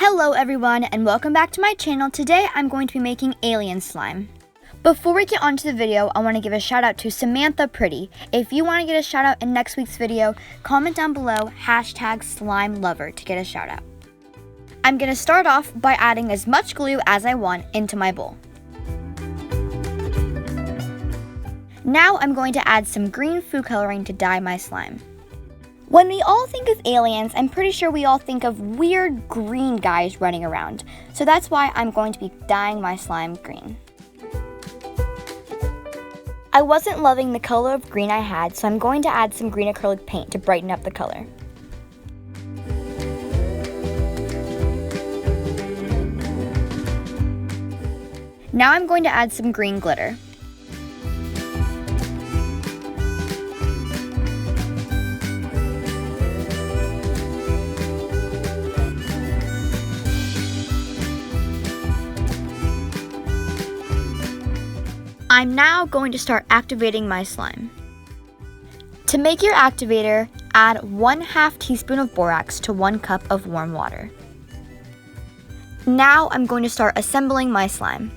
Hello everyone and welcome back to my channel. Today I'm going to be making alien slime. Before we get on to the video, I want to give a shout out to Samantha Pretty. If you want to get a shout out in next week's video, comment down below #SlimeLover to get a shout out. I'm going to start off by adding as much glue as I want into my bowl. Now I'm going to add some green food coloring to dye my slime. When we all think of aliens, I'm pretty sure we all think of weird green guys running around. So that's why I'm going to be dyeing my slime green. I wasn't loving the color of green I had, so I'm going to add some green acrylic paint to brighten up the color. Now I'm going to add some green glitter. I'm now going to start activating my slime. To make your activator, add 1/2 teaspoon of borax to 1 cup of warm water. Now I'm going to start assembling my slime.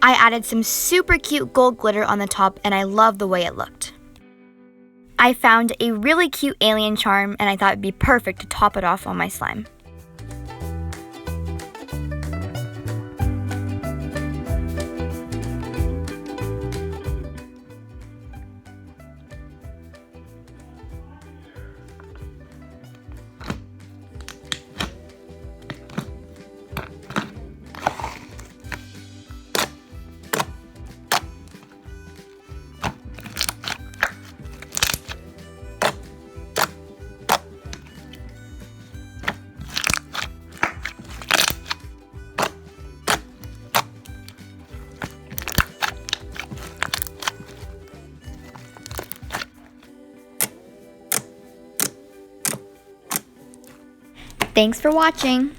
I added some super cute gold glitter on the top and I love the way it looked. I found a really cute alien charm and I thought it'd be perfect to top it off on my slime. Thanks for watching.